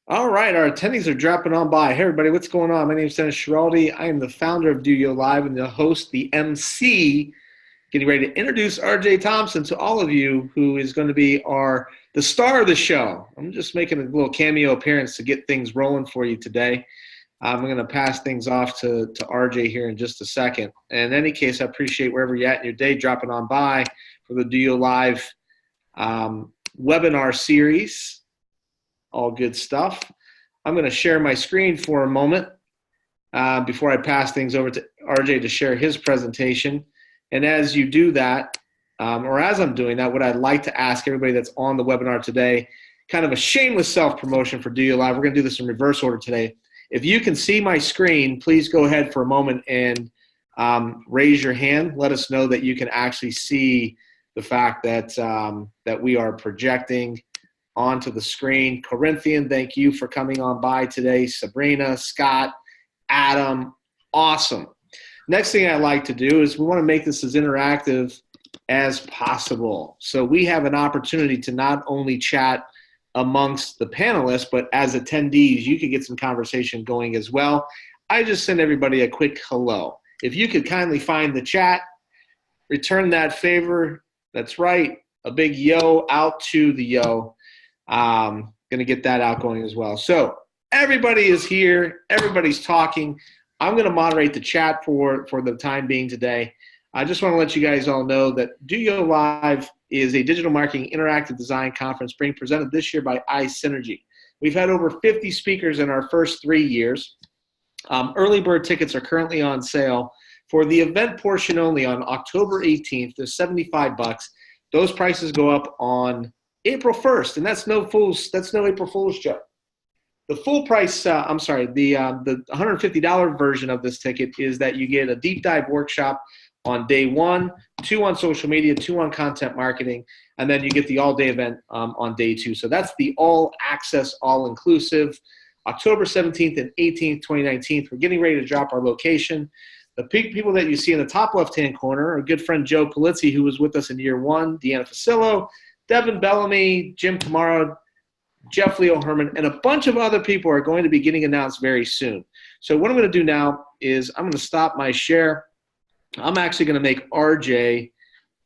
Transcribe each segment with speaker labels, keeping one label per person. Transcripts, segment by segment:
Speaker 1: All right, our attendees are dropping on by. Hey, everybody, what's going on? My name is Dennis Schiraldi. I am the founder of DOYO Live and the host, the MC, getting ready to introduce RJ Thompson to all of you, who is going to be the star of the show. I'm just making a little cameo appearance to get things rolling for you today. I'm going to pass things off to RJ here in just a second. And in any case, I appreciate wherever you're at in your day dropping on by for the DOYO Live webinar series. All good stuff. I'm going to share my screen for a moment before I pass things over to RJ to share his presentation. And as you do that, or as I'm doing that, what I'd like to ask everybody that's on the webinar today, kind of a shameless self-promotion for DOYO Live. We're going to do this in reverse order today. If you can see my screen, please go ahead for a moment and raise your hand. Let us know that you can actually see the fact that, that we are projecting onto the screen. Corinthian, thank you for coming on by today. Sabrina, Scott, Adam, awesome. Next thing I'd like to do is we want to make this as interactive as possible. So we have an opportunity to not only chat amongst the panelists, but as attendees, you could get some conversation going as well. I just sent everybody a quick hello. If you could kindly find the chat, return that favor. That's right. A big yo out to the yo. Going to get that out going as well. So everybody is here. Everybody's talking. I'm going to moderate the chat for the time being today. I just want to let you guys all know that DOYO Live is a digital marketing interactive design conference being presented this year by iSynergy. We've had over 50 speakers in our first 3 years. Early bird tickets are currently on sale for the event portion only on October 18th. They're $75. Those prices go up on April 1st, and that's no April Fool's joke. The full price, the $150 version of this ticket is that you get a deep dive workshop on day 1, 2 on social media, 2 on content marketing, and then you get the all-day event on day 2. So that's the all-access, all-inclusive, October 17th and 18th, 2019. We're getting ready to drop our location. The people that you see in the top left-hand corner are good friend Joe Polizzi, who was with us in year 1, Deanna Facillo, Devin Bellamy, Jim Camaro, Jeff Leo Herman, and a bunch of other people are going to be getting announced very soon. So what I'm going to do now is I'm going to stop my share. I'm actually going to make RJ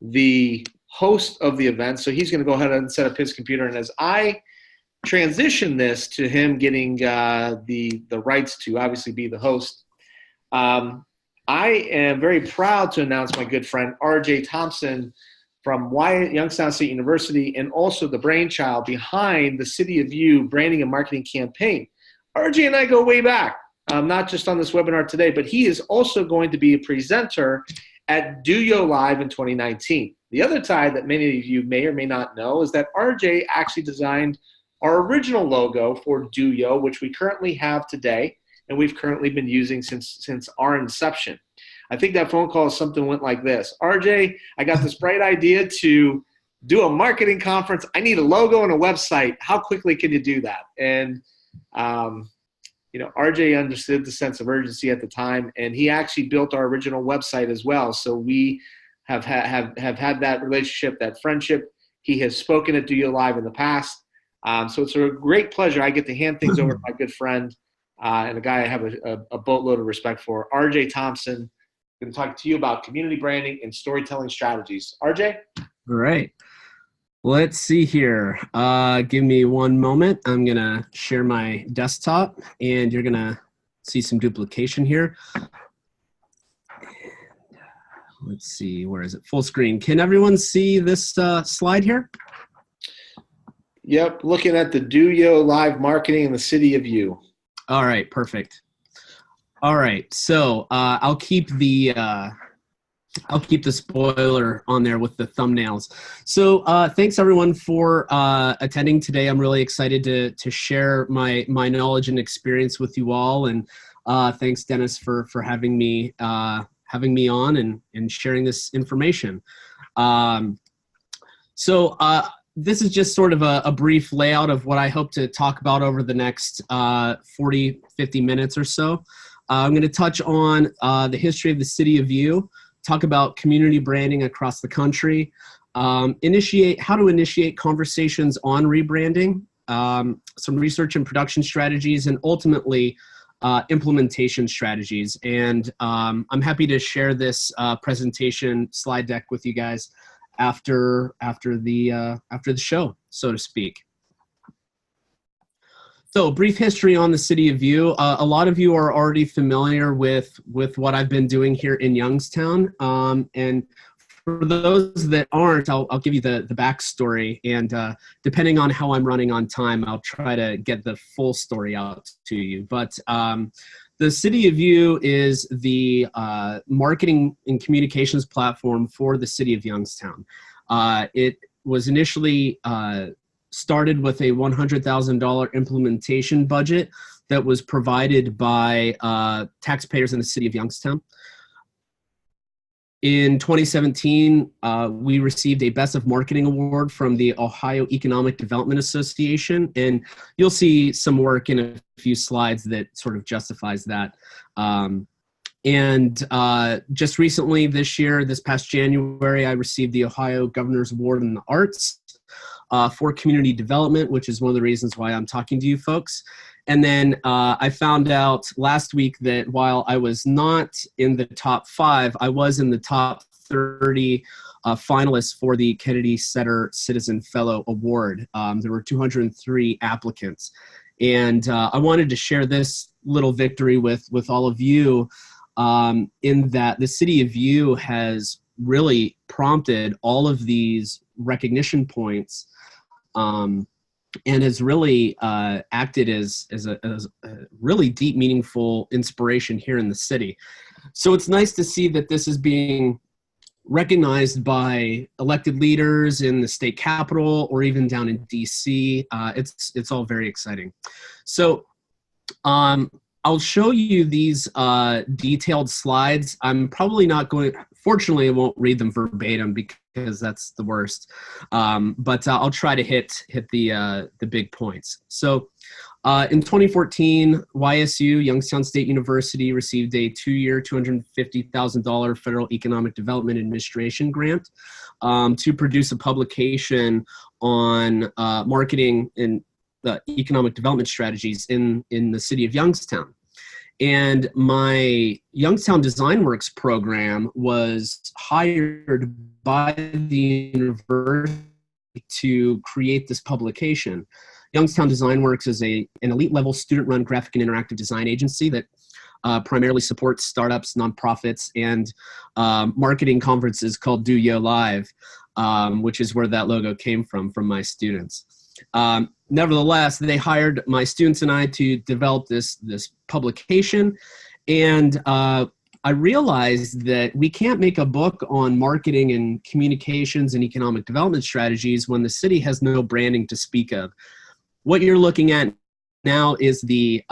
Speaker 1: the host of the event. So he's going to go ahead and set up his computer. And as I transition this to him getting the rights to obviously be the host, I am very proud to announce my good friend RJ Thompson from Youngstown State University, and also the brainchild behind the City of You branding and marketing campaign. RJ and I go way back, not just on this webinar today, but he is also going to be a presenter at DOYO Live in 2019. The other tie that many of you may or may not know is that RJ actually designed our original logo for DOYO, which we currently have today, and we've currently been using since our inception. I think that phone call something went like this. RJ, I got this bright idea to do a marketing conference. I need a logo and a website. How quickly can you do that? And, RJ understood the sense of urgency at the time, and he actually built our original website as well. So we have had that relationship, that friendship. He has spoken at DOYO Live in the past. So it's a great pleasure. I get to hand things over to my good friend and a guy I have a boatload of respect for, RJ Thompson. Going to talk to you about community branding and storytelling strategies. RJ?
Speaker 2: All right. Let's see here. Give me one moment. I'm going to share my desktop, and you're going to see some duplication here. Let's see. Where is it? Full screen. Can everyone see this slide here?
Speaker 1: Yep. Looking at the DOYO Live marketing in the City of You.
Speaker 2: All right. Perfect. All right, so I'll keep the spoiler on there with the thumbnails. So thanks everyone for attending today. I'm really excited to share my knowledge and experience with you all, and thanks Dennis for having me on and sharing this information. This is just sort of a brief layout of what I hope to talk about over the next 40, 50 minutes or so. I'm going to touch on the history of the City of You, talk about community branding across the country, how to initiate conversations on rebranding, some research and production strategies, and ultimately implementation strategies. And I'm happy to share this presentation slide deck with you guys after the show, so to speak. So, brief history on the City of U. A lot of you are already familiar with what I've been doing here in Youngstown. And for those that aren't, I'll give you the backstory. And depending on how I'm running on time, I'll try to get the full story out to you. But the City of U is the marketing and communications platform for the City of Youngstown. It was initially started with a $100,000 implementation budget that was provided by taxpayers in the City of Youngstown. In 2017, we received a Best of Marketing Award from the Ohio Economic Development Association, and you'll see some work in a few slides that sort of justifies that. Just recently this year, this past January, I received the Ohio Governor's Award in the Arts for community development, which is one of the reasons why I'm talking to you folks. And then I found out last week that while I was not in the top 5, I was in the top 30 finalists for the Kennedy Center Citizen Fellow Award. There were 203 applicants. And I wanted to share this little victory with all of you in that the City of U has really prompted all of these recognition points and has really acted as a really deep, meaningful inspiration here in the city. So it's nice to see that this is being recognized by elected leaders in the state capitol or even down in DC. It's all very exciting. So I'll show you these detailed slides. I'm probably not going, fortunately I won't read them verbatim because that's the worst. But I'll try to hit the big points. So in 2014, YSU, Youngstown State University, received a 2-year, $250,000 Federal Economic Development Administration grant to produce a publication on marketing and economic development strategies in the City of Youngstown. And my Youngstown Design Works program was hired by the university to create this publication. Youngstown Design Works is an elite-level student-run graphic and interactive design agency that primarily supports startups, nonprofits, and marketing conferences called DOYO Live, which is where that logo came from my students. Nevertheless, they hired my students and I to develop this publication, and I realized that we can't make a book on marketing and communications and economic development strategies when the city has no branding to speak of. What you're looking at now is the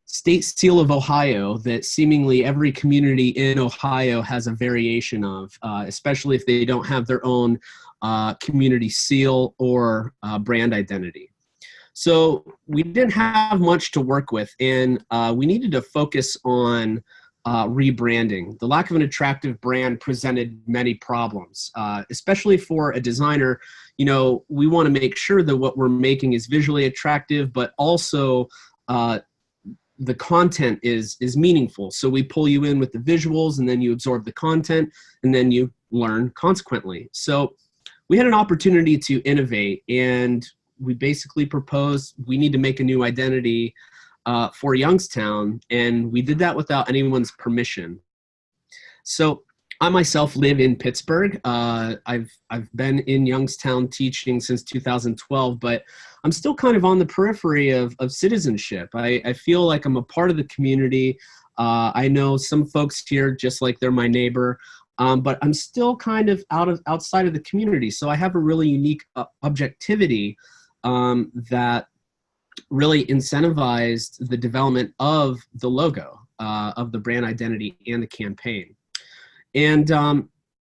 Speaker 2: state seal of Ohio that seemingly every community in Ohio has a variation of, especially if they don't have their own community seal or brand identity. So we didn't have much to work with, and we needed to focus on rebranding. The lack of an attractive brand presented many problems, especially for a designer. You know, we want to make sure that what we're making is visually attractive, but also the content is meaningful. So we pull you in with the visuals, and then you absorb the content, and then you learn consequently. So we had an opportunity to innovate, and we basically proposed we need to make a new identity for Youngstown, and we did that without anyone's permission. So I myself live in Pittsburgh. I've been in Youngstown teaching since 2012, but I'm still kind of on the periphery of citizenship. I feel like I'm a part of the community. I know some folks here just like they're my neighbor, but I'm still kind of outside of the community. So I have a really unique objectivity that really incentivized the development of the logo, of the brand identity and the campaign. And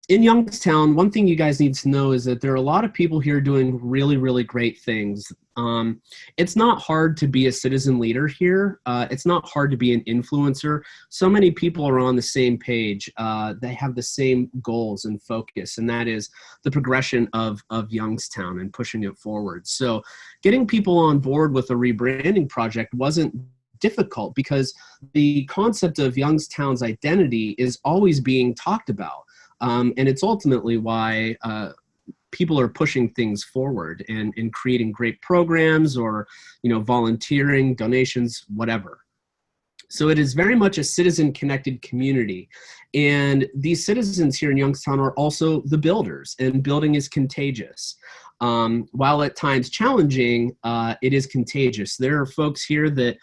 Speaker 2: in Youngstown, one thing you guys need to know is that there are a lot of people here doing really, really great things. It's not hard to be a citizen leader here. It's not hard to be an influencer. So many people are on the same page. They have the same goals and focus, and that is the progression of Youngstown and pushing it forward. So getting people on board with a rebranding project wasn't difficult because the concept of Youngstown's identity is always being talked about. And it's ultimately why people are pushing things forward and creating great programs or, volunteering, donations, whatever. So it is very much a citizen-connected community. And these citizens here in Youngstown are also the builders, and building is contagious. While at times challenging, it is contagious. There are folks here that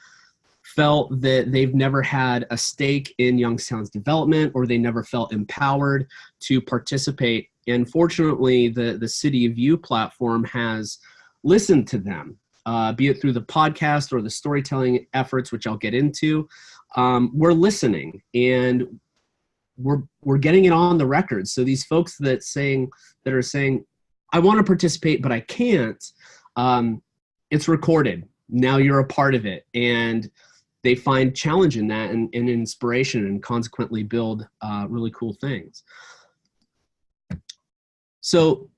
Speaker 2: felt that they've never had a stake in Youngstown's development, or they never felt empowered to participate. And fortunately, the City of You platform has listened to them, be it through the podcast or the storytelling efforts, which I'll get into. We're listening, and we're getting it on the record. So these folks that are saying, I want to participate, but I can't, it's recorded. Now you're a part of it. And they find challenge in that and inspiration, and consequently build really cool things. So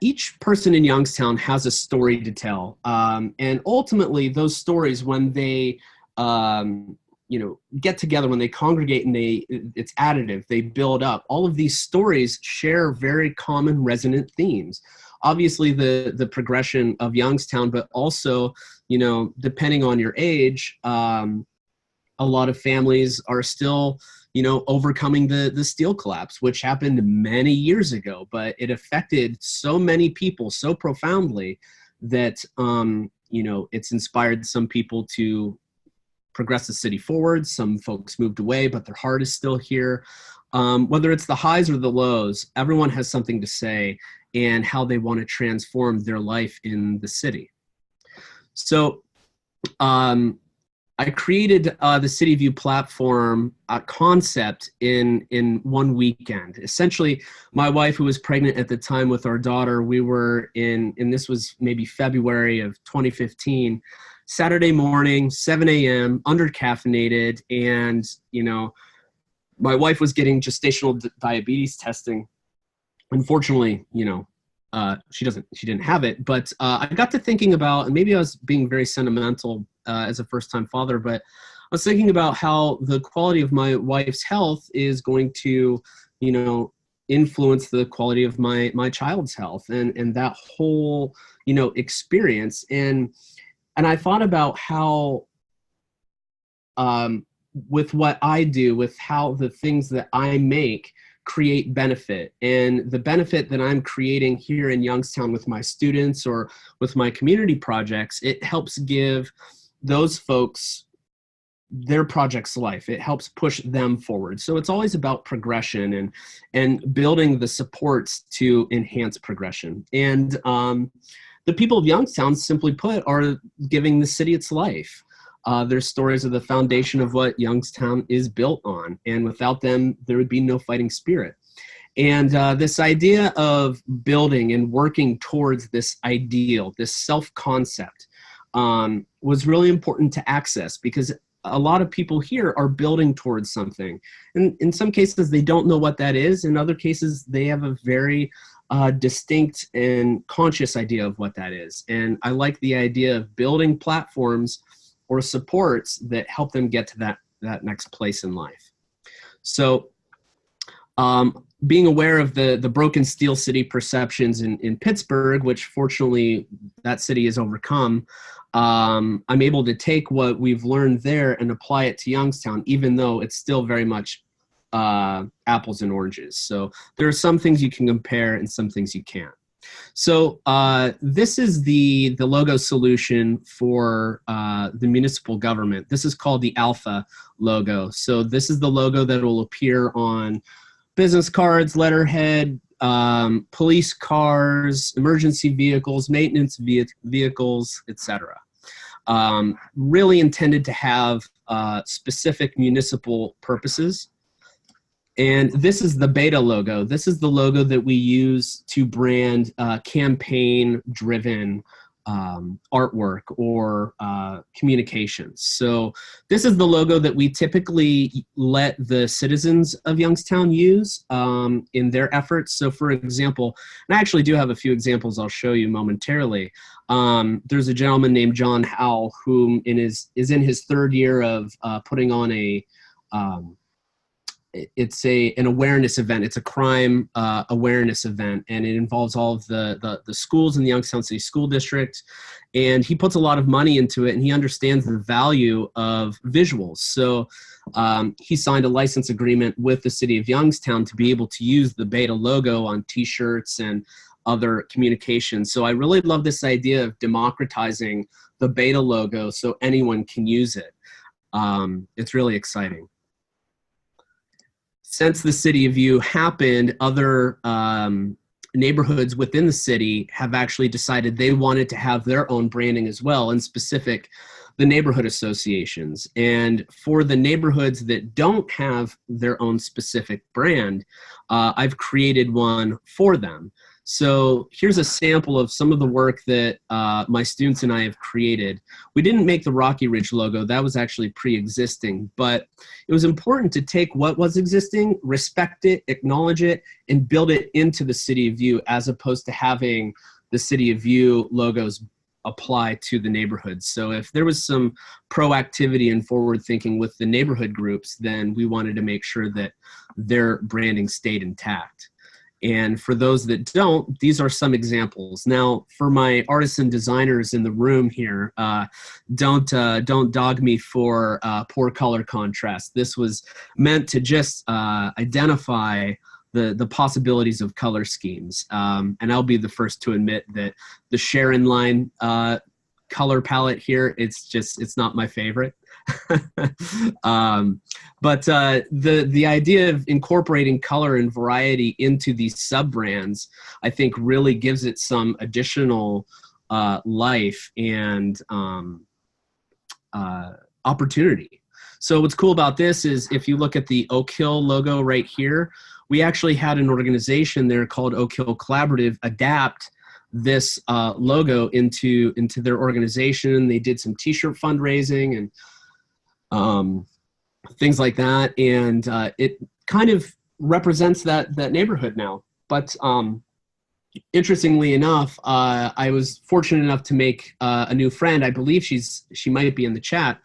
Speaker 2: each person in Youngstown has a story to tell. And ultimately those stories, when they get together, when they congregate and it's additive, they build up. All of these stories share very common resonant themes. Obviously the progression of Youngstown, but also, depending on your age, a lot of families are still, overcoming the steel collapse, which happened many years ago, but it affected so many people so profoundly that, it's inspired some people to progress the city forward. Some folks moved away, but their heart is still here. Whether it's the highs or the lows, everyone has something to say and how they want to transform their life in the city. So I created the City of You platform concept in one weekend. Essentially, my wife, who was pregnant at the time with our daughter, we were and this was maybe February of 2015, Saturday morning, 7 a.m., under-caffeinated, and, my wife was getting gestational diabetes testing. Unfortunately, she didn't have it, but I got to thinking about, and maybe I was being very sentimental as a first-time father, but I was thinking about how the quality of my wife's health is going to, influence the quality of my child's health and that whole, experience. And I thought about how, with what I do, with how the things that I make create benefit, and the benefit that I'm creating here in Youngstown with my students or with my community projects, it helps give those folks their project's life. It helps push them forward. So it's always about progression and building the supports to enhance progression. And the people of Youngstown, simply put, are giving the city its life. Their stories are the foundation of what Youngstown is built on, and without them, there would be no fighting spirit. And this idea of building and working towards this ideal, this self-concept, was really important to access, because a lot of people here are building towards something. And in some cases, they don't know what that is. In other cases, they have a very distinct and conscious idea of what that is. And I like the idea of building platforms or supports that help them get to that next place in life. So being aware of the broken steel city perceptions in Pittsburgh, which fortunately that city has overcome, I'm able to take what we've learned there and apply it to Youngstown, even though it's still very much apples and oranges. So there are some things you can compare and some things you can't. So this is the logo solution for the municipal government. This is called the Alpha logo. So this is the logo that will appear on business cards, letterhead, police cars, emergency vehicles, maintenance vehicles, etc. Really intended to have specific municipal purposes. And this is the beta logo. This is the logo that we use to brand campaign-driven artwork or communications. So this is the logo that we typically let the citizens of Youngstown use in their efforts. So for example, and I actually do have a few examples I'll show you momentarily. There's a gentleman named John Howell who is in his third year of putting on it's an awareness event. It's a crime awareness event, and it involves all of the schools in the Youngstown City School District. And he puts a lot of money into it, and he understands the value of visuals. So he signed a license agreement with the City of Youngstown to be able to use the beta logo on T-shirts and other communications. So I really love this idea of democratizing the beta logo so anyone can use it. It's really exciting. Since the City of U happened, other neighborhoods within the city have actually decided they wanted to have their own branding as well, in specific, the neighborhood associations. And for the neighborhoods that don't have their own specific brand, I've created one for them. So here's a sample of some of the work that my students and I have created. We didn't make the Rocky Ridge logo. That was actually pre-existing, but it was important to take what was existing, respect it, acknowledge it, and build it into the City of U, as opposed to having the City of U logos apply to the neighborhoods. So if there was some proactivity and forward thinking with the neighborhood groups, then we wanted to make sure that their branding stayed intact. And for those that don't, these are some examples. Now, for my artists and designers in the room here, don't dog me for poor color contrast. This was meant to just identify the possibilities of color schemes. And I'll be the first to admit that the Sharon line color palette here, it's not my favorite. But the idea of incorporating color and variety into these sub-brands, I think really gives it some additional life and opportunity. So what's cool about this is if you look at the Oak Hill logo right here, we actually had an organization there called Oak Hill Collaborative adapt this logo into their organization. They did some t-shirt fundraising and things like that, and it kind of represents that neighborhood now. But interestingly enough, I was fortunate enough to make a new friend. I believe she might be in the chat,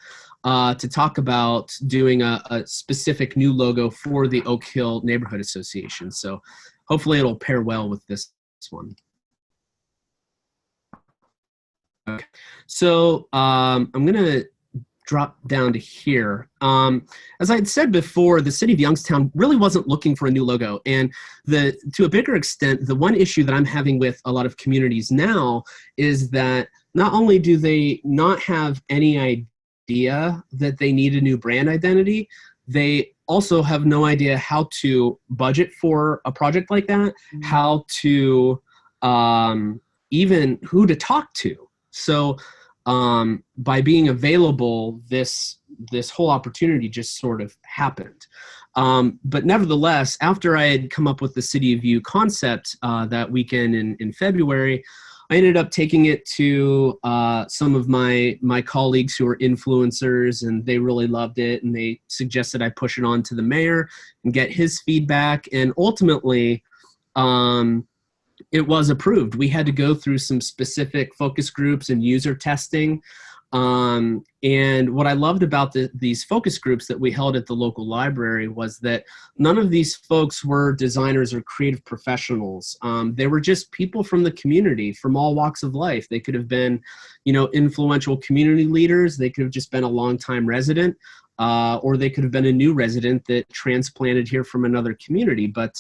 Speaker 2: to talk about doing a specific new logo for the Oak Hill Neighborhood Association. So hopefully it'll pair well with this one. Okay. So I'm going to drop down to here. As I had said before, the City of Youngstown really wasn't looking for a new logo. And to a bigger extent, the one issue that I'm having with a lot of communities now is that not only do they not have any idea that they need a new brand identity, they also have no idea how to budget for a project like that, how to even who to talk to. So by being available, this whole opportunity just sort of happened. But nevertheless, after I had come up with the City of U concept that weekend in February, I ended up taking it to some of my colleagues who are influencers, and they really loved it, and they suggested I push it on to the mayor and get his feedback, and ultimately it was approved. We had to go through some specific focus groups and user testing. And what I loved about these focus groups that we held at the local library was that none of these folks were designers or creative professionals. They were just people from the community, from all walks of life. They could have been, influential community leaders. They could have just been a longtime resident, or they could have been a new resident that transplanted here from another community. But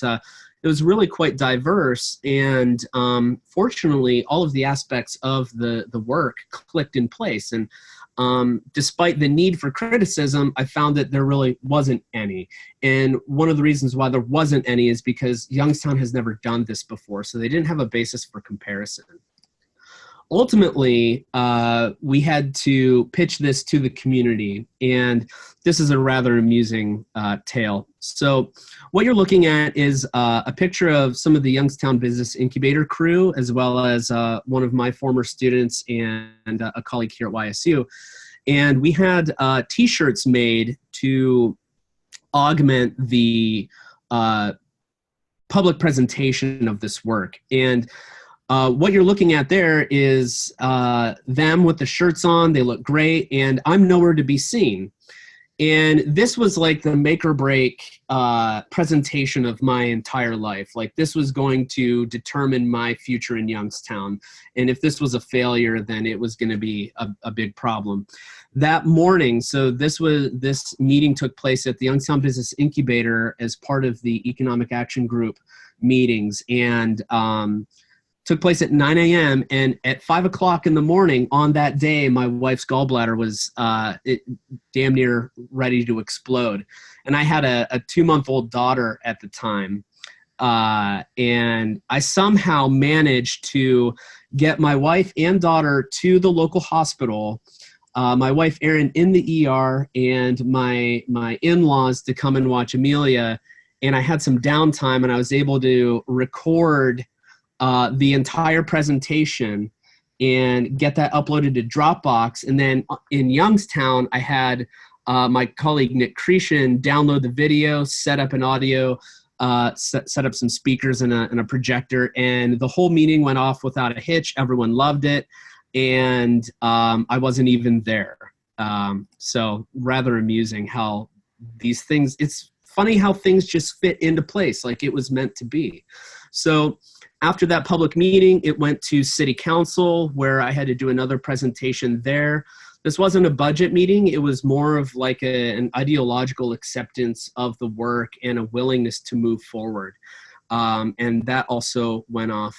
Speaker 2: it was really quite diverse, and fortunately, all of the aspects of the work clicked in place. And despite the need for criticism, I found that there really wasn't any. And one of the reasons why there wasn't any is because Youngstown has never done this before, so they didn't have a basis for comparison. ultimately, we had to pitch this to the community, and this is a rather amusing tale. So what you're looking at is a picture of some of the Youngstown Business Incubator crew, as well as one of my former students and a colleague here at YSU. And we had T-shirts made to augment the public presentation of this work. And what you're looking at there is them with the shirts on. They look great, and I'm nowhere to be seen. And this was like the make or break presentation of my entire life. Like, this was going to determine my future in Youngstown. And if this was a failure, then it was going to be a big problem. That morning, so this meeting took place at the Youngstown Business Incubator as part of the Economic Action Group meetings, and took place at 9 a.m. And at 5 o'clock in the morning on that day, my wife's gallbladder was damn near ready to explode. And I had a 2-month-old daughter at the time. And I somehow managed to get my wife and daughter to the local hospital, my wife Erin in the ER, and my in-laws to come and watch Amelia. And I had some downtime, and I was able to record the entire presentation and get that uploaded to Dropbox. And then in Youngstown, I had my colleague Nick Cretion download the video, set up an audio, set up some speakers and a projector, and the whole meeting went off without a hitch. Everyone loved it, and I wasn't even there. So rather amusing how these things, it's funny how things just fit into place like it was meant to be. So after that public meeting, it went to City Council, where I had to do another presentation there. This wasn't a budget meeting. It was more of like an ideological acceptance of the work and a willingness to move forward. And that also went off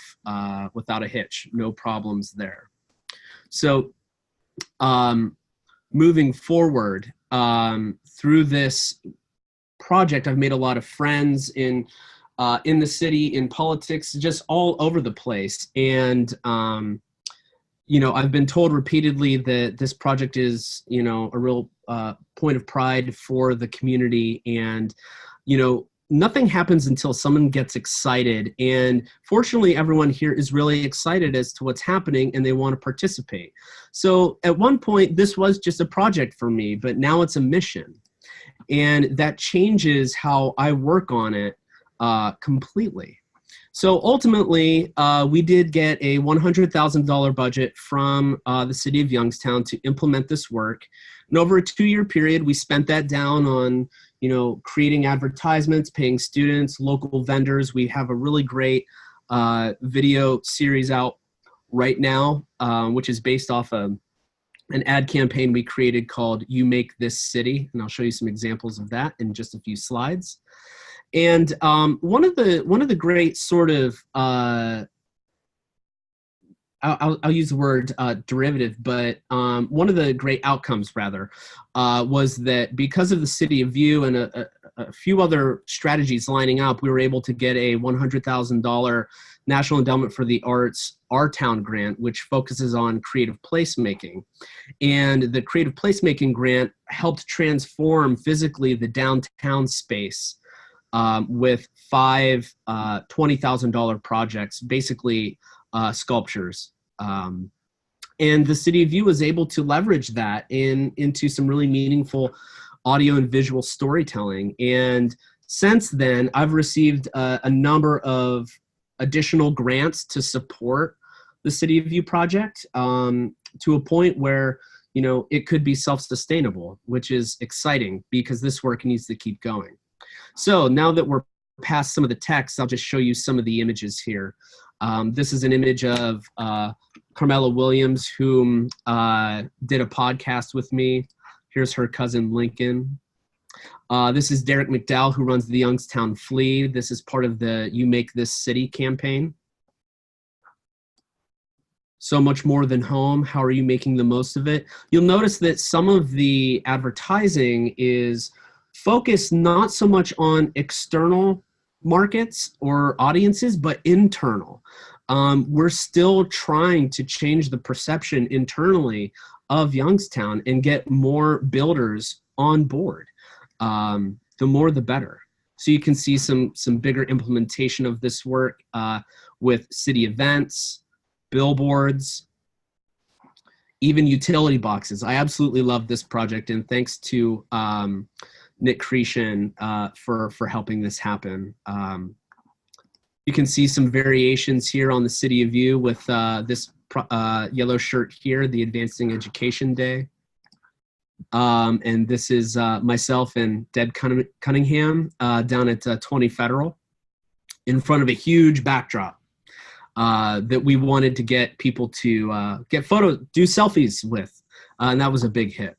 Speaker 2: without a hitch, no problems there. So moving forward through this project, I've made a lot of friends in the city, in politics, just all over the place. And, you know, I've been told repeatedly that this project is, you know, a real point of pride for the community. And, you know, nothing happens until someone gets excited. And fortunately, everyone here is really excited as to what's happening, and they want to participate. So at one point, this was just a project for me, but now it's a mission. And that changes how I work on it completely. So ultimately, we did get a $100,000 budget from the City of Youngstown to implement this work. And over a 2-year period, we spent that down on, you know, creating advertisements, paying students, local vendors. We have a really great video series out right now, which is based off of an ad campaign we created called You Make This City. And I'll show you some examples of that in just a few slides. And one of the great sort of I'll use the word derivative, but one of the great outcomes rather was that because of the City of View and a few other strategies lining up, we were able to get a $100,000 National Endowment for the Arts Our Town grant, which focuses on creative placemaking. And the creative placemaking grant helped transform physically the downtown space with 5 $20,000 projects, basically sculptures. And the City of View was able to leverage that into some really meaningful audio and visual storytelling. And since then, I've received a number of additional grants to support the City of View project to a point where, you know, it could be self-sustainable, which is exciting because this work needs to keep going. So now that we're past some of the text, I'll just show you some of the images here. This is an image of Carmela Williams, whom did a podcast with me. Here's her cousin, Lincoln. This is Derek McDowell, who runs the Youngstown Flea. This is part of the You Make This City campaign. So much more than home. How are you making the most of it? You'll notice that some of the advertising is focused not so much on external markets or audiences, but internal. we're still trying to change the perception internally of Youngstown and get more builders on board. The more, the better. So you can see some bigger implementation of this work with city events, billboards, even utility boxes. I absolutely love this project, and thanks to Nick Cretion for helping this happen. You can see some variations here on the City of You with this yellow shirt here, the Advancing Education Day. And this is myself and Deb Cunningham down at 20 Federal in front of a huge backdrop that we wanted to get people to get photos, do selfies with, and that was a big hit.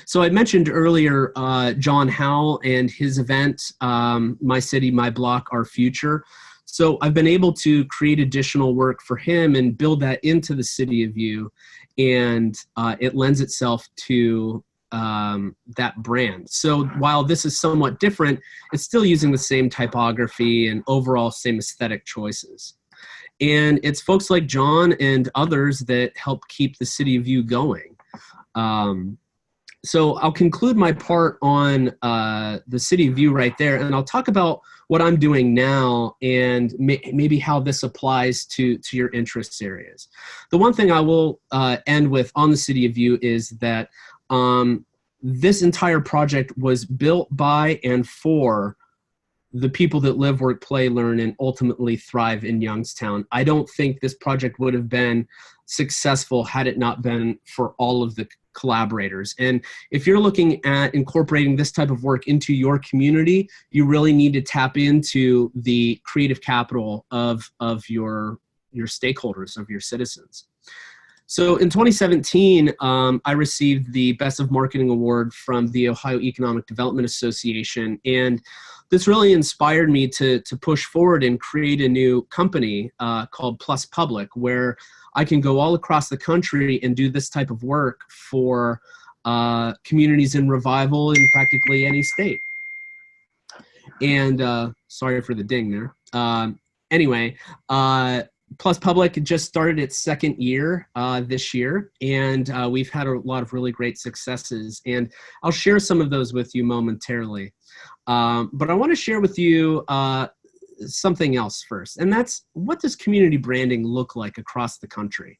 Speaker 2: So I mentioned earlier John Howell and his event, My City, My Block, Our Future. So I've been able to create additional work for him and build that into the City of You, and it lends itself to that brand. So while this is somewhat different, it's still using the same typography and overall same aesthetic choices. And it's folks like John and others that help keep the City of You going. So I'll conclude my part on the City of You right there, and I'll talk about what I'm doing now and maybe how this applies to your interest areas. The one thing I will end with on the City of You is that this entire project was built by and for the people that live, work, play, learn, and ultimately thrive in Youngstown. I don't think this project would have been successful had it not been for all of the collaborators. And if you're looking at incorporating this type of work into your community, you really need to tap into the creative capital of your stakeholders, of your citizens. So in 2017, I received the Best of Marketing Award from the Ohio Economic Development Association, and this really inspired me to push forward and create a new company called Plus Public, where I can go all across the country and do this type of work for communities in revival in practically any state. And sorry for the ding there. Anyway, Plus Public just started its second year this year, and we've had a lot of really great successes, and I'll share some of those with you momentarily. But I want to share with you something else first, and that's, what does community branding look like across the country?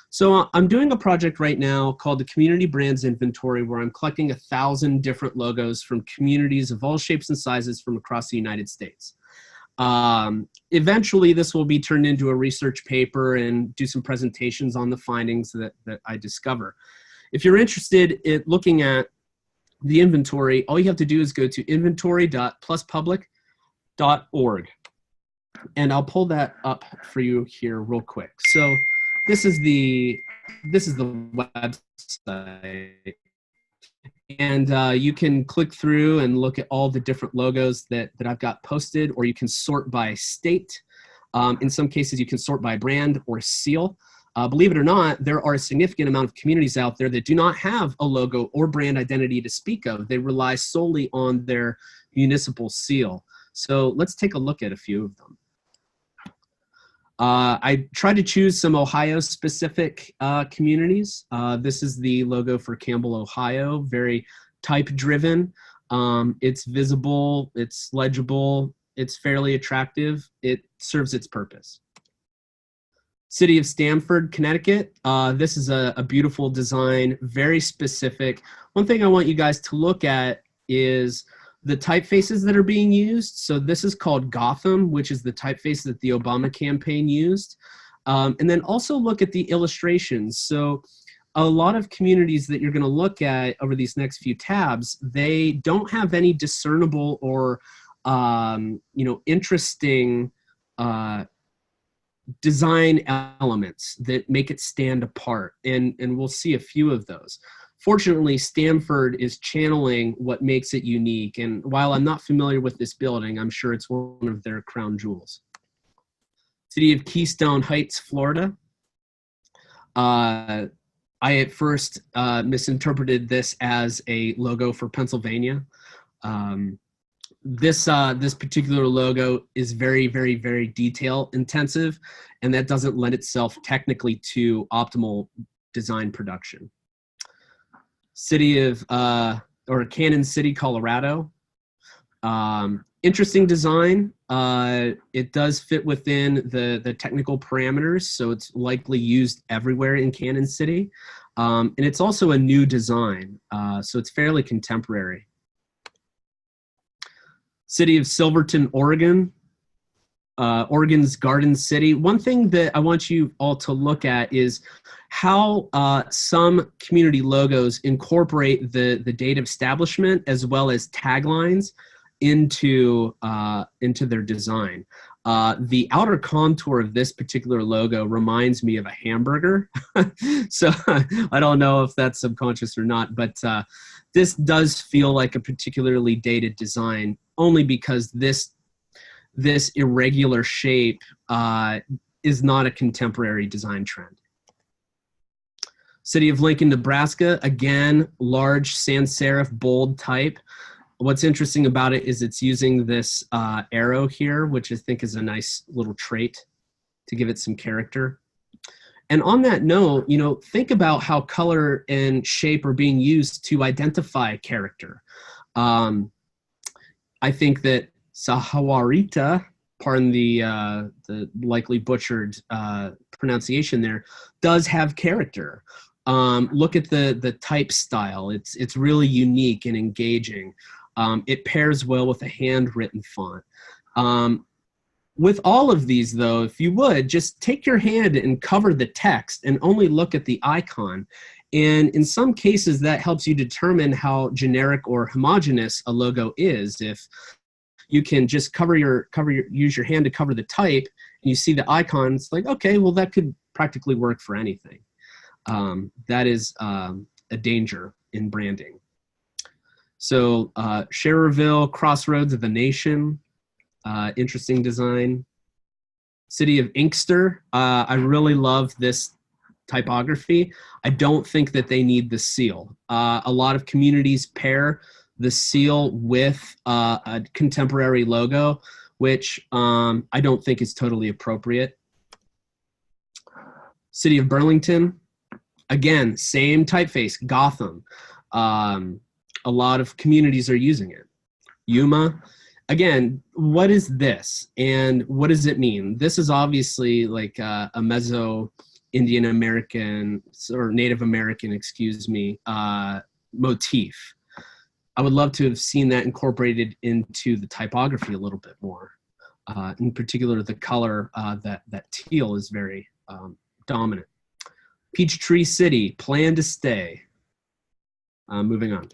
Speaker 2: So I'm doing a project right now called the Community Brands Inventory, where I'm collecting 1,000 different logos from communities of all shapes and sizes from across the United States. Eventually this will be turned into a research paper and do some presentations on the findings that I discover. If you're interested in looking at the inventory, all you have to do is go to inventory.pluspublic.org, and I'll pull that up for you here real quick. So this is the website. And you can click through and look at all the different logos that I've got posted, or you can sort by state. In some cases, you can sort by brand or seal. Believe it or not, there are a significant amount of communities out there that do not have a logo or brand identity to speak of. They rely solely on their municipal seal. So let's take a look at a few of them. I tried to choose some Ohio-specific communities. This is the logo for Campbell, Ohio, very type-driven. It's visible, it's legible, it's fairly attractive, it serves its purpose. City of Stamford, Connecticut. This is a beautiful design, very specific. One thing I want you guys to look at is the typefaces that are being used. So this is called Gotham, which is the typeface that the Obama campaign used. And then also look at the illustrations. So a lot of communities that you're gonna look at over these next few tabs, they don't have any discernible or interesting design elements that make it stand apart. And we'll see a few of those. Fortunately, Stamford is channeling what makes it unique. And while I'm not familiar with this building, I'm sure it's one of their crown jewels. City of Keystone Heights, Florida. I at first misinterpreted this as a logo for Pennsylvania. this particular logo is very, very, very detail intensive, and that doesn't lend itself technically to optimal design production. City of, or Cannon City, Colorado. Interesting design. It does fit within the technical parameters, so it's likely used everywhere in Cannon City. And it's also a new design, so it's fairly contemporary. City of Silverton, Oregon. Oregon's Garden City. One thing that I want you all to look at is how some community logos incorporate the date of establishment as well as taglines into their design. The outer contour of this particular logo reminds me of a hamburger. So I don't know if that's subconscious or not, but this does feel like a particularly dated design only because this irregular shape is not a contemporary design trend. City of Lincoln, Nebraska, again, large sans serif bold type. What's interesting about it is it's using this arrow here, which I think is a nice little trait to give it some character. And on that note, you know, think about how color and shape are being used to identify character. I think that Sahawarita, pardon the likely butchered pronunciation there, does have character. Look at the type style. It's really unique and engaging. It pairs well with a handwritten font. With all of these, though, if you would, just take your hand and cover the text and only look at the icon. And in some cases, that helps you determine how generic or homogeneous a logo is. If you can just use your hand to cover the type and you see the icon, it's like, okay, well, that could practically work for anything. That is a danger in branding. So Schererville, Crossroads of the Nation, interesting design. City of Inkster, I really love this typography. I don't think that they need the seal. A lot of communities pair the seal with a contemporary logo, which I don't think is totally appropriate. City of Burlington, again, same typeface, Gotham. A lot of communities are using it. Yuma, again, what is this and what does it mean? This is obviously like a Meso-Indian American or Native American, excuse me, motif. I would love to have seen that incorporated into the typography a little bit more. In particular, the color, that teal is very dominant. Peachtree City, plan to stay. Moving on.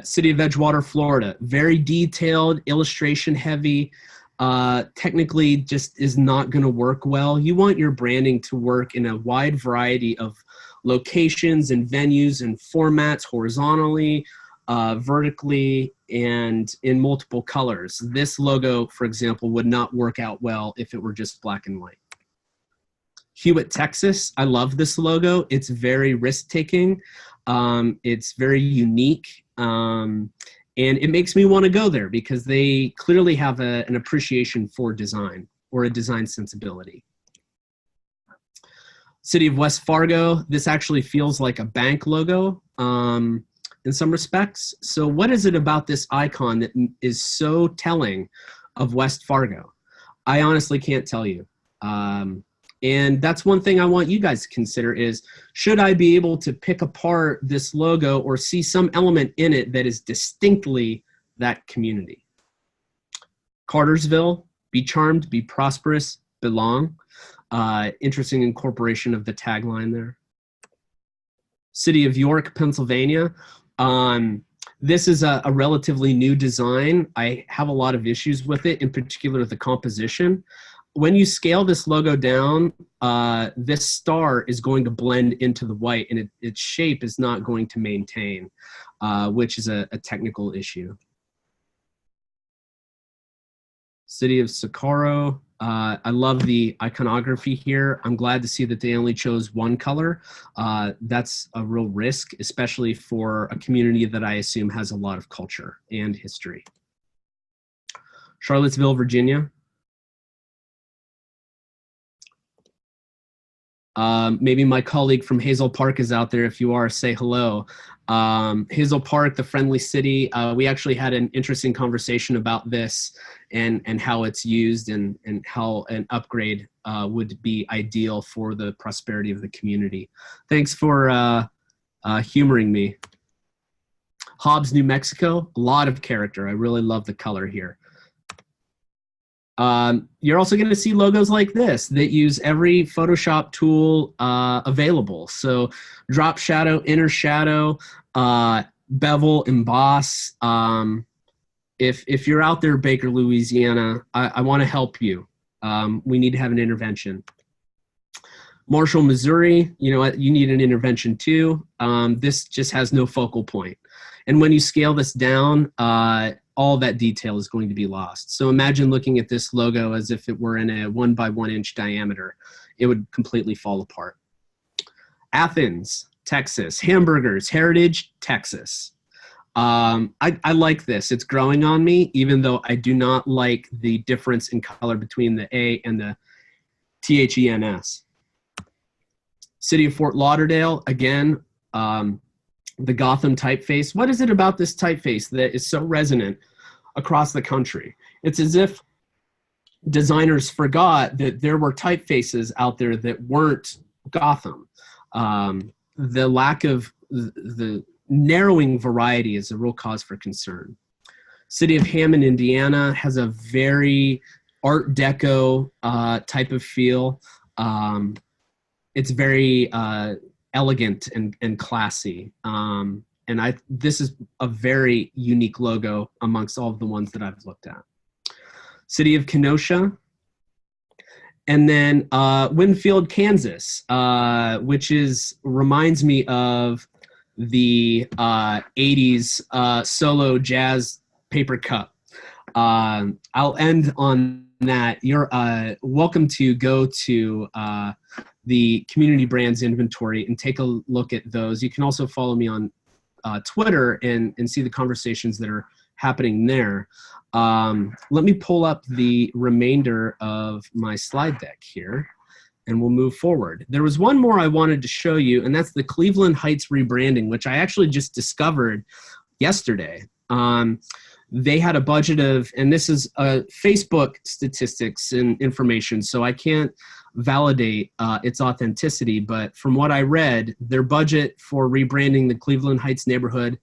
Speaker 2: City of Edgewater, Florida, very detailed, illustration heavy, technically just is not going to work well. You want your branding to work in a wide variety of locations and venues and formats, horizontally, vertically, and in multiple colors. This logo, for example, would not work out well if it were just black and white. Hewitt, Texas, I love this logo. It's very risk-taking. It's very unique, and it makes me want to go there because they clearly have an appreciation for design or a design sensibility. City of West Fargo, this actually feels like a bank logo in some respects. So what is it about this icon that is so telling of West Fargo? I honestly can't tell you. And that's one thing I want you guys to consider is, should I be able to pick apart this logo or see some element in it that is distinctly that community? Cartersville, be charmed, be prosperous, belong. Interesting incorporation of the tagline there. City of York, Pennsylvania. This is a relatively new design. I have a lot of issues with it, in particular the composition. When you scale this logo down, this star is going to blend into the white and its shape is not going to maintain, which is a technical issue. City of Socorro, I love the iconography here. I'm glad to see that they only chose one color. That's a real risk, especially for a community that I assume has a lot of culture and history. Charlottesville, Virginia. Maybe my colleague from Hazel Park is out there. If you are, say hello. Hazel Park, the friendly city. We actually had an interesting conversation about this and how it's used and how an upgrade would be ideal for the prosperity of the community. Thanks for humoring me. Hobbs, New Mexico, a lot of character. I really love the color here. You're also going to see logos like this that use every Photoshop tool available. So drop shadow, inner shadow, bevel, emboss. If you're out there, Baker, Louisiana, I want to help you. We need to have an intervention. Marshall, Missouri, you know what? You need an intervention too. This just has no focal point. And when you scale this down, all that detail is going to be lost. So imagine looking at this logo as if it were in a 1 by 1 inch diameter. It would completely fall apart. Athens, Texas, hamburgers, Heritage, Texas. I like this. It's growing on me, even though I do not like the difference in color between the A and the THENS. City of Fort Lauderdale, again, the Gotham typeface. What is it about this typeface that is so resonant across the country? It's as if designers forgot that there were typefaces out there that weren't Gotham. The lack of the narrowing variety is a real cause for concern. City of Hammond, Indiana has a very Art Deco type of feel. It's very elegant and classy. This is a very unique logo amongst all of the ones that I've looked at. City of Kenosha. And then Winfield, Kansas, which reminds me of the 80s solo jazz paper cup. I'll end on that. You're welcome to go to the community brands inventory and take a look at those. You can also follow me on Twitter and see the conversations that are happening there. Let me pull up the remainder of my slide deck here and we'll move forward. There was one more I wanted to show you, and that's the Cleveland Heights rebranding, which I actually just discovered yesterday. They had a budget of, and this is Facebook statistics and information, so I can't validate its authenticity, but from what I read, their budget for rebranding the Cleveland Heights neighborhood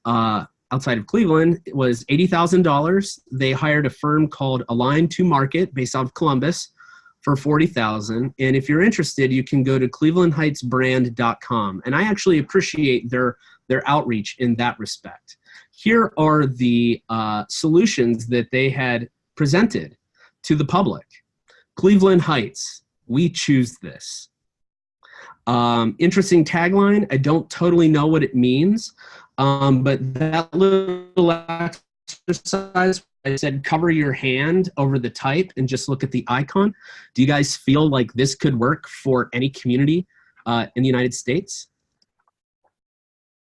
Speaker 2: outside of Cleveland was $80,000. They hired a firm called Align to Market based out of Columbus for $40,000. And if you're interested, you can go to clevelandheightsbrand.com. And I actually appreciate their outreach in that respect. Here are the solutions that they had presented to the public. Cleveland Heights, we choose this. Interesting tagline. I don't totally know what it means, but that little exercise, I said, cover your hand over the type and just look at the icon. Do you guys feel like this could work for any community in the United States?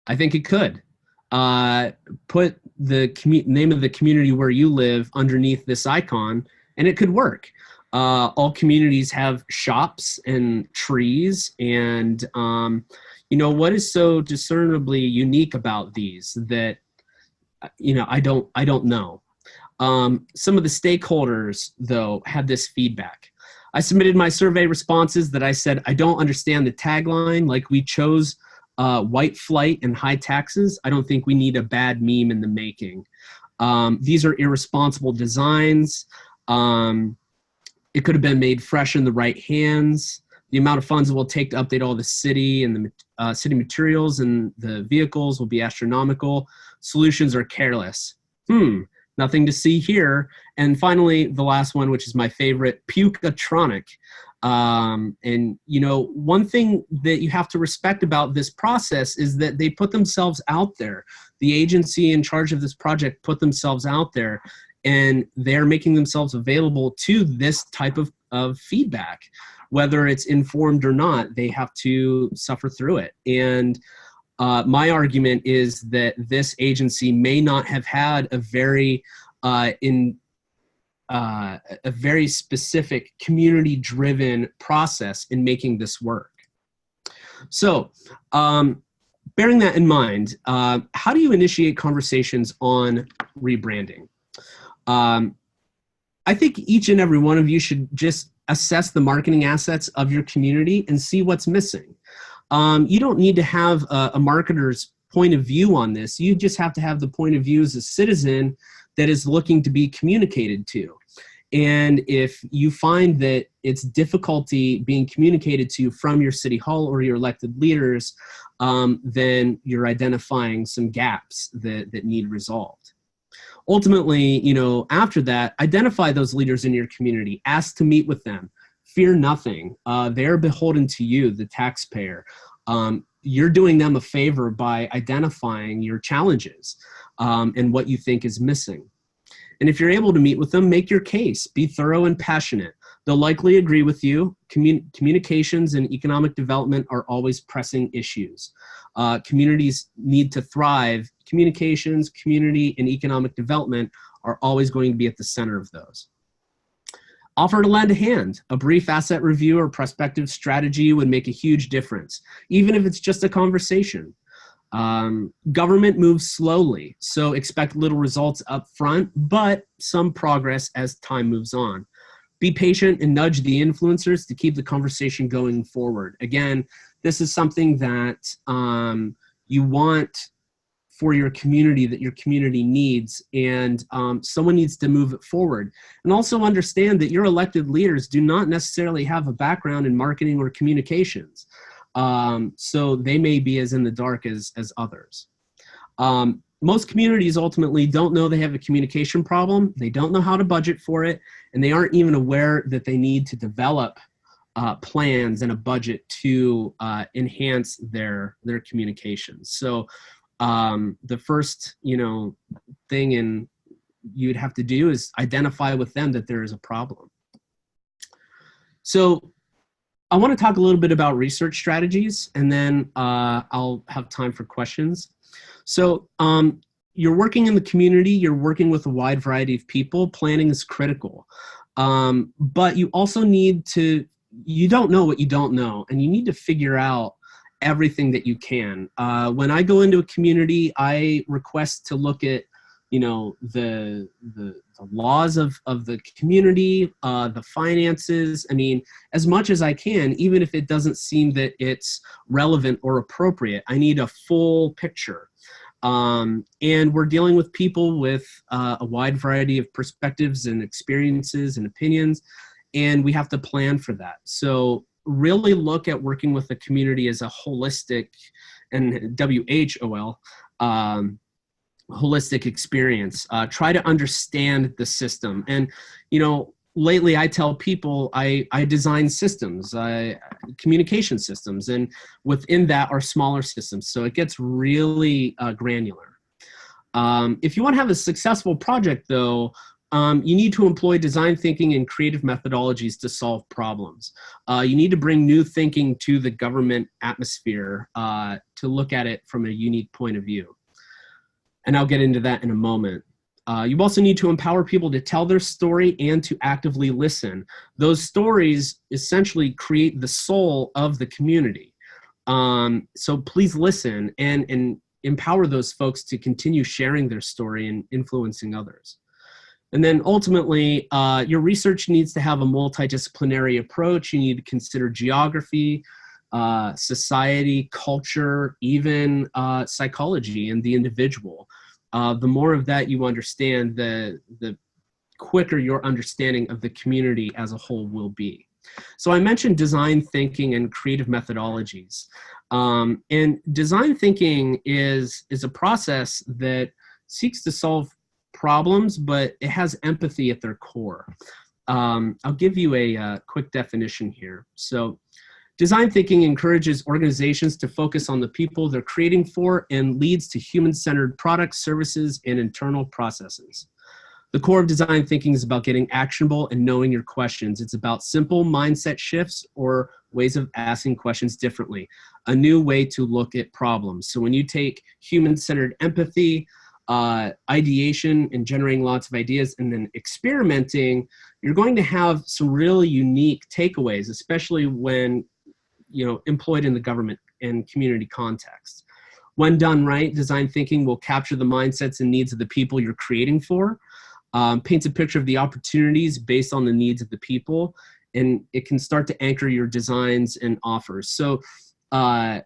Speaker 2: I think it could. Put the name of the community where you live underneath this icon, and it could work. All communities have shops and trees, and you know, what is so discernibly unique about these that, you know, I don't know. Some of the stakeholders, though, had this feedback. I submitted my survey responses that I said, I don't understand the tagline, like we chose white flight and high taxes. I don't think we need a bad meme in the making. These are irresponsible designs. It could have been made fresh in the right hands. The amount of funds it will take to update all the city and the city materials and the vehicles will be astronomical. Solutions are careless. Nothing to see here. And finally, the last one, which is my favorite, Pukeatronic. And, you know, one thing that you have to respect about this process is that they put themselves out there. The agency in charge of this project put themselves out there, and they're making themselves available to this type of feedback. Whether it's informed or not, they have to suffer through it. And my argument is that this agency may not have had a very a very specific community-driven process in making this work. So, bearing that in mind, how do you initiate conversations on rebranding? I think each and every one of you should just assess the marketing assets of your community and see what's missing. You don't need to have a marketer's point of view on this. You just have to have the point of view as a citizen that is looking to be communicated to. And if you find that it's difficulty being communicated to from your city hall or your elected leaders, then you're identifying some gaps that need resolved. Ultimately, after that, identify those leaders in your community, ask to meet with them, fear nothing. They're beholden to you, the taxpayer. You're doing them a favor by identifying your challenges and what you think is missing. And if you're able to meet with them, make your case. Be thorough and passionate. They'll likely agree with you. Communications and economic development are always pressing issues. Communities need to thrive. Communications, community, and economic development are always going to be at the center of those. Offer to lend a hand. A brief asset review or prospective strategy would make a huge difference, even if it's just a conversation. Government moves slowly, so expect little results up front, but some progress as time moves on. Be patient and nudge the influencers to keep the conversation going forward. Again, this is something that you want for your community, that your community needs, and someone needs to move it forward. And also understand that your elected leaders do not necessarily have a background in marketing or communications. So they may be as in the dark as others. Most communities ultimately don't know they have a communication problem. They don't know how to budget for it, and they aren't even aware that they need to develop plans and a budget to enhance their communications. So the first, thing you'd have to do is identify with them that there is a problem. So I want to talk a little bit about research strategies, and then I'll have time for questions. So you're working in the community, you're working with a wide variety of people, planning is critical. But you also you don't know what you don't know, and you need to figure out everything that you can. When I go into a community, I request to look at the laws of the community, the finances. I mean, as much as I can, even if it doesn't seem that it's relevant or appropriate. I need a full picture. And we're dealing with people with a wide variety of perspectives and experiences and opinions, and we have to plan for that. So really look at working with the community as a holistic, and WHOL, holistic experience. Try to understand the system. And, lately I tell people I design systems, communication systems, and within that are smaller systems. So it gets really granular. If you want to have a successful project, though, you need to employ design thinking and creative methodologies to solve problems. You need to bring new thinking to the government atmosphere to look at it from a unique point of view. And I'll get into that in a moment. You also need to empower people to tell their story and to actively listen. Those stories essentially create the soul of the community. So please listen and empower those folks to continue sharing their story and influencing others. And then ultimately, your research needs to have a multidisciplinary approach. You need to consider geography, society, culture, even psychology and the individual. The more of that you understand, the quicker your understanding of the community as a whole will be. So I mentioned design thinking and creative methodologies. And design thinking is a process that seeks to solve problems, but it has empathy at their core. I'll give you a quick definition here. So design thinking encourages organizations to focus on the people they're creating for and leads to human-centered products, services, and internal processes. The core of design thinking is about getting actionable and knowing your questions. It's about simple mindset shifts or ways of asking questions differently, a new way to look at problems. So when you take human-centered empathy, ideation and generating lots of ideas, and then experimenting, you're going to have some really unique takeaways, especially when employed in the government and community context. When done right, design thinking will capture the mindsets and needs of the people you're creating for, paints a picture of the opportunities based on the needs of the people, and it can start to anchor your designs and offers. So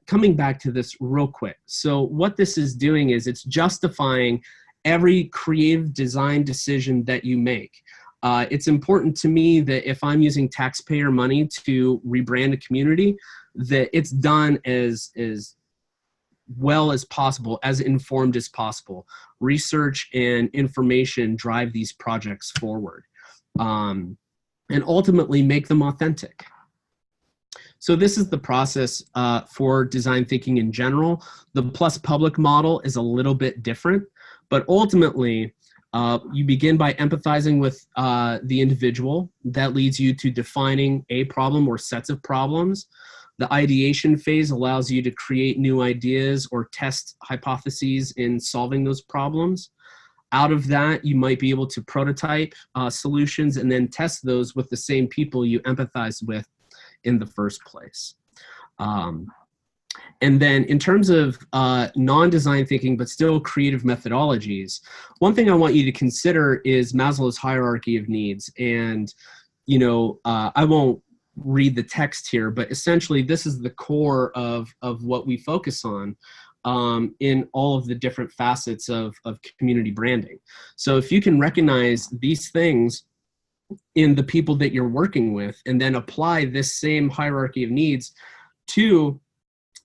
Speaker 2: coming back to this real quick. So what this is doing is it's justifying every creative design decision that you make. It's important to me that if I'm using taxpayer money to rebrand a community, that it's done as well as possible, as informed as possible. Research and information drive these projects forward, and ultimately make them authentic. So this is the process for design thinking in general. The plus public model is a little bit different, but ultimately you begin by empathizing with the individual. That leads you to defining a problem or sets of problems. The ideation phase allows you to create new ideas or test hypotheses in solving those problems. Out of that, you might be able to prototype solutions and then test those with the same people you empathize with in the first place. And then in terms of non-design thinking, but still creative methodologies, one thing I want you to consider is Maslow's hierarchy of needs. And, I won't read the text here, but essentially this is the core of what we focus on in all of the different facets of community branding. So if you can recognize these things in the people that you're working with, and then apply this same hierarchy of needs to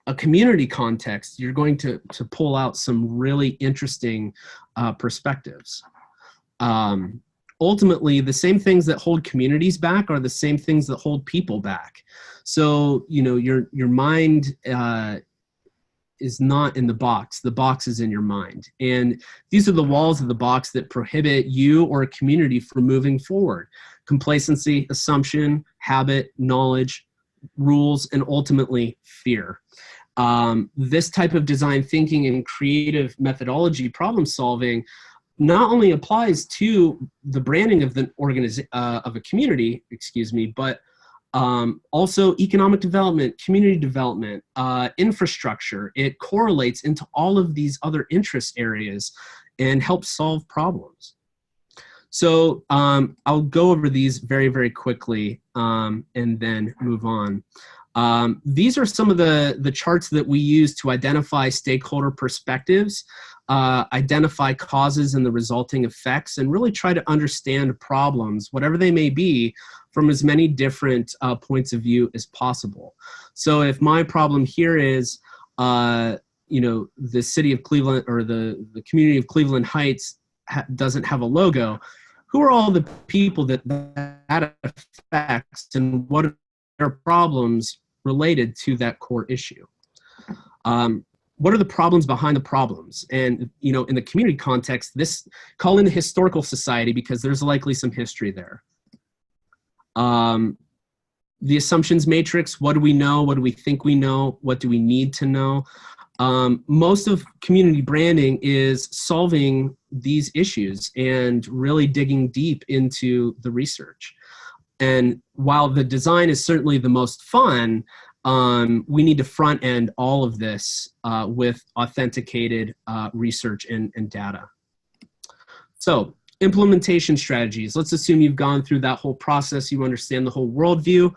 Speaker 2: a community context, you're going to pull out some really interesting perspectives. Ultimately, the same things that hold communities back are the same things that hold people back. So, your mind is not in the box is in your mind. And these are the walls of the box that prohibit you or a community from moving forward. Complacency, assumption, habit, knowledge, rules, and ultimately fear. This type of design thinking and creative methodology problem solving not only applies to the branding of the of a community, but also economic development, community development, infrastructure. It correlates into all of these other interest areas and helps solve problems. So I'll go over these very, very quickly and then move on. These are some of the charts that we use to identify stakeholder perspectives, identify causes and the resulting effects, and really try to understand problems, whatever they may be, from as many different points of view as possible. So if my problem here is, the city of Cleveland or the community of Cleveland Heights doesn't have a logo, who are all the people that affects, and what are their problems related to that core issue? What are the problems behind the problems? And, in the community context, call in the historical society because there's likely some history there. The assumptions matrix, what do we know? What do we think we know? What do we need to know? Most of community branding is solving these issues and really digging deep into the research. And while the design is certainly the most fun, we need to front end all of this with authenticated research and data. So implementation strategies. Let's assume you've gone through that whole process. You understand the whole worldview.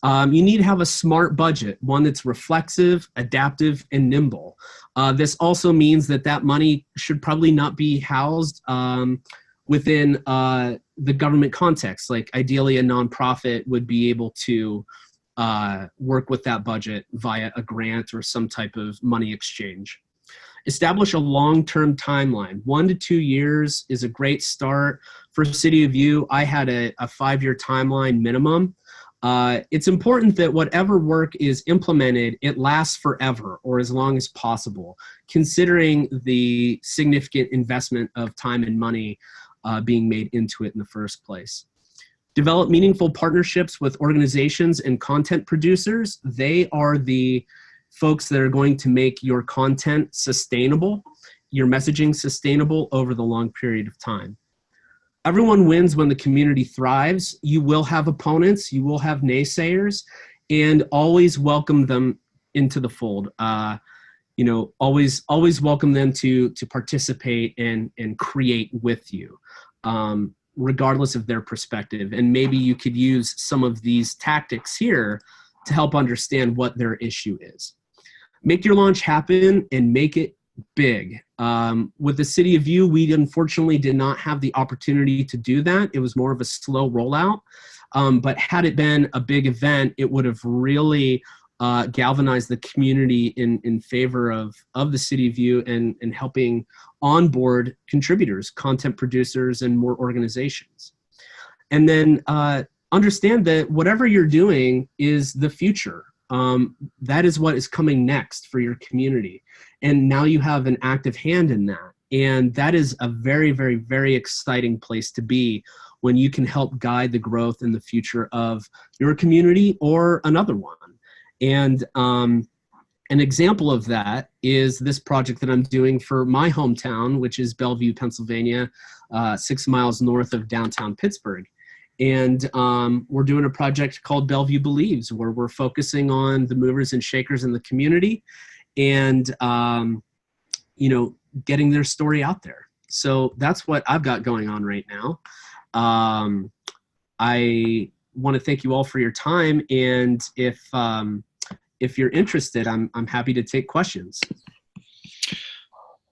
Speaker 2: You need to have a smart budget, one that's reflexive, adaptive, and nimble. This also means that money should probably not be housed within the government context. Like ideally a nonprofit would be able to work with that budget via a grant or some type of money exchange. Establish a long-term timeline. 1 to 2 years is a great start. For City of U, I had a 5-year timeline minimum. It's important that whatever work is implemented, it lasts forever or as long as possible, considering the significant investment of time and money being made into it in the first place. Develop meaningful partnerships with organizations and content producers. They are the folks that are going to make your content sustainable your messaging sustainable over the long period of time. Everyone wins when the community thrives. You will have opponents, you will have naysayers, and always welcome them into the fold. Always welcome them to participate and create with you, regardless of their perspective. And maybe you could use some of these tactics here to help understand what their issue is. Make your launch happen and make it big. With the City of U, we unfortunately did not have the opportunity to do that. It was more of a slow rollout. But had it been a big event, it would have really galvanized the community in favor of the City of U and helping onboard contributors, content producers, and more organizations. And then understand that whatever you're doing is the future. That is what is coming next for your community. And now you have an active hand in that. And that is a very, very, very exciting place to be when you can help guide the growth in the future of your community or another one. And an example of that is this project that I'm doing for my hometown, which is Bellevue, Pennsylvania, 6 miles north of downtown Pittsburgh. And we're doing a project called Bellevue Believes, where we're focusing on the movers and shakers in the community and, getting their story out there. So that's what I've got going on right now. I want to thank you all for your time. And if you're interested, I'm happy to take questions.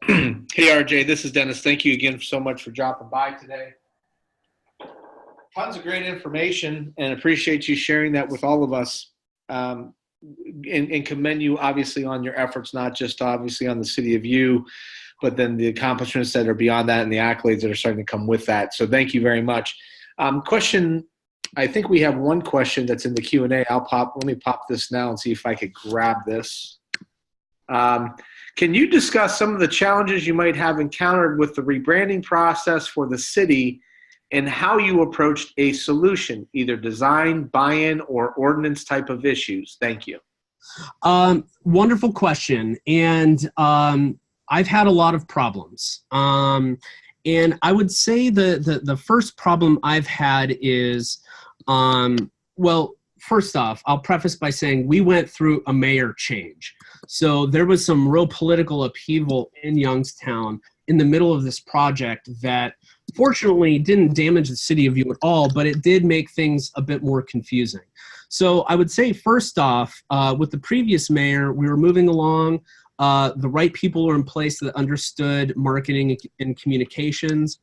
Speaker 1: Hey, RJ, this is Dennis. Thank you again so much for dropping by today. Tons of great information, and appreciate you sharing that with all of us. And commend you, obviously, on your efforts, not just obviously on the City of U, but then the accomplishments that are beyond that and the accolades that are starting to come with that. So thank you very much. Question, I think we have one question that's in the Q&A. Let me pop this now and see if I could grab this. Can you discuss some of the challenges you might have encountered with the rebranding process for the city and how you approached a solution, either design, buy-in, or ordinance type of issues? Thank you.
Speaker 2: Wonderful question. And I've had a lot of problems. And I would say the first problem I've had is, well, first off, I'll preface by saying we went through a mayor change. So there was some real political upheaval in Youngstown in the middle of this project that fortunately didn't damage the City of U at all, but it did make things a bit more confusing. So I would say first off, with the previous mayor, we were moving along. The right people were in place that understood marketing and communications.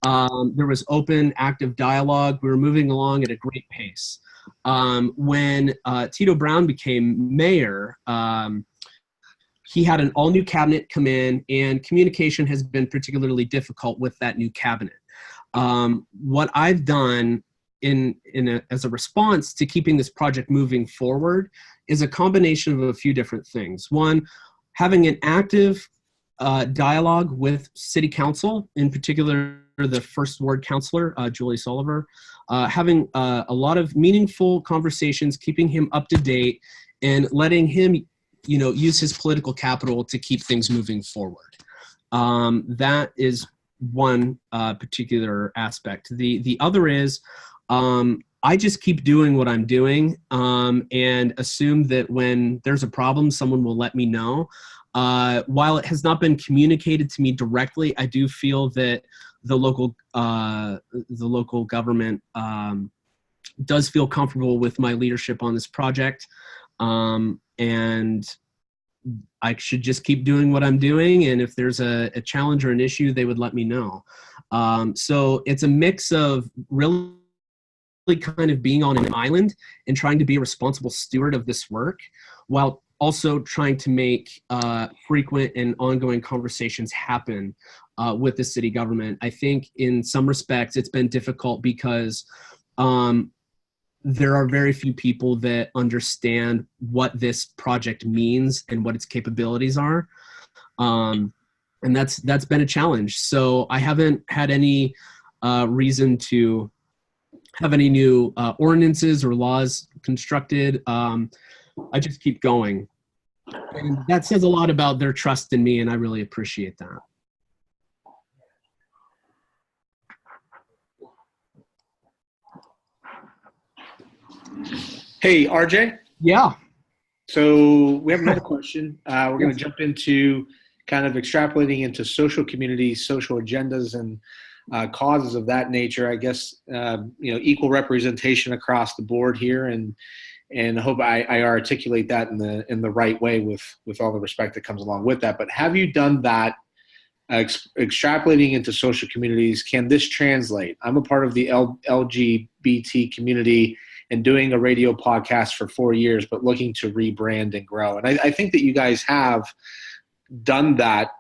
Speaker 2: There was open, active dialogue. We were moving along at a great pace. When Tito Brown became mayor, he had an all-new cabinet come in, and communication has been particularly difficult with that new cabinet. What I've done as a response to keeping this project moving forward is a combination of a few different things. One, having an active dialogue with City Council, in particular the First Ward Councilor, Julie Sullivan, having a lot of meaningful conversations, keeping him up to date, and letting him use his political capital to keep things moving forward. That is one particular aspect. The other is I just keep doing what I'm doing and assume that when there's a problem, someone will let me know. While it has not been communicated to me directly, I do feel that the local government does feel comfortable with my leadership on this project. And I should just keep doing what I'm doing. And if there's a challenge or an issue, they would let me know. So it's a mix of really kind of being on an island and trying to be a responsible steward of this work, while also trying to make frequent and ongoing conversations happen with the city government. I think in some respects it's been difficult because there are very few people that understand what this project means and what its capabilities are. And that's been a challenge. So I haven't had any reason to have any new ordinances or laws constructed. I just keep going. And that says a lot about their trust in me, and I really appreciate that.
Speaker 1: Hey, RJ.
Speaker 2: Yeah.
Speaker 1: So we have another question. We're going to jump into kind of extrapolating into social communities, social agendas, and causes of that nature. I guess equal representation across the board here, and I hope I articulate that in the right way with all the respect that comes along with that. But have you done that? Extrapolating into social communities, can this translate? I'm a part of the LGBT community and doing a radio podcast for 4 years, but looking to rebrand and grow. And I think that you guys have done that,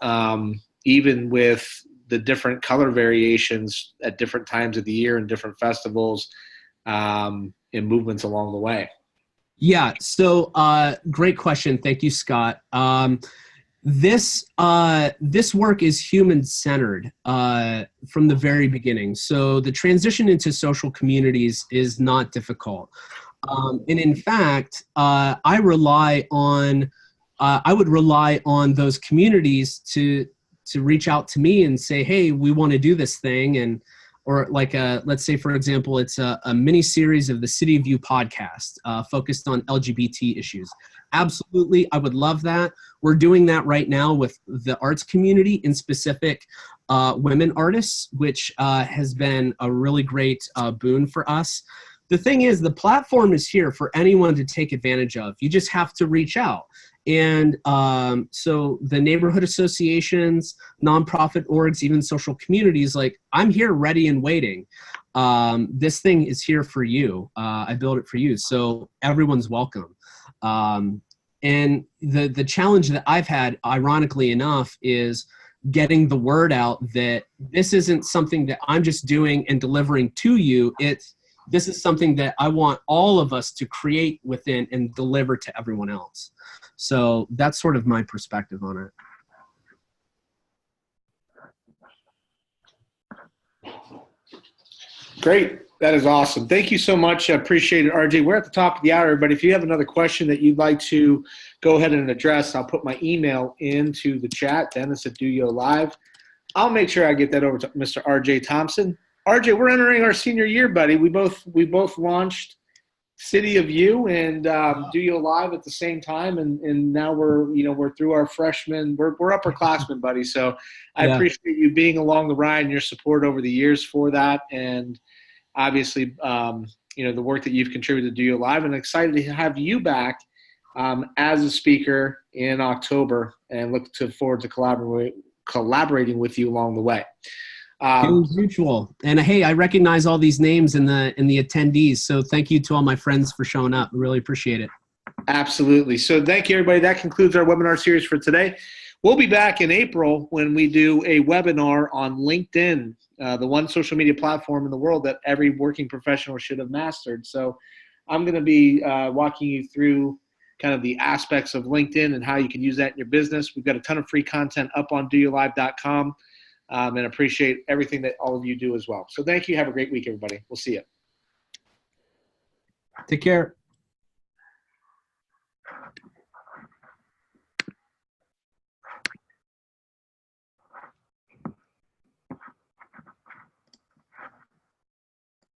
Speaker 1: even with the different color variations at different times of the year and different festivals, and movements along the way.
Speaker 2: Yeah. So great question. Thank you, Scott. This work is human-centered from the very beginning. So the transition into social communities is not difficult. And in fact, I would rely on those communities to reach out to me and say, hey, we want to do this thing. Or like let's say, for example, it's a mini series of the City of You podcast focused on LGBT issues. Absolutely, I would love that. We're doing that right now with the arts community, in specific women artists, which has been a really great boon for us. The thing is, the platform is here for anyone to take advantage of. You just have to reach out. And so the neighborhood associations, nonprofit orgs, even social communities, like, I'm here ready and waiting. This thing is here for you. I built it for you. So everyone's welcome. And the challenge that I've had, ironically enough, is getting the word out that this isn't something that I'm just doing and delivering to you. This is something that I want all of us to create within and deliver to everyone else. So that's sort of my perspective on
Speaker 1: it. Great. That is awesome. Thank you so much. I appreciate it, RJ. We're at the top of the hour, but if you have another question that you'd like to go ahead and address, I'll put my email into the chat, Dennis@DOYO Live. I'll make sure I get that over to Mr. RJ Thompson. RJ, we're entering our senior year, buddy. We both launched City of You and DOYO Live at the same time, and now we're through our freshmen. We're upperclassmen, buddy. So I appreciate you being along the ride and your support over the years for that, and obviously the work that you've contributed to DOYO Live, and excited to have you back as a speaker in October, and look forward to collaborating with you along the way.
Speaker 2: Mutual. And hey, I recognize all these names in the attendees. So thank you to all my friends for showing up. Really appreciate it.
Speaker 1: Absolutely. So thank you, everybody. That concludes our webinar series for today. We'll be back in April when we do a webinar on LinkedIn, the one social media platform in the world that every working professional should have mastered. So I'm going to be walking you through kind of the aspects of LinkedIn and how you can use that in your business. We've got a ton of free content up on doyolive.com. And appreciate everything that all of you do as well. So thank you. Have a great week, everybody. We'll see you.
Speaker 2: Take care.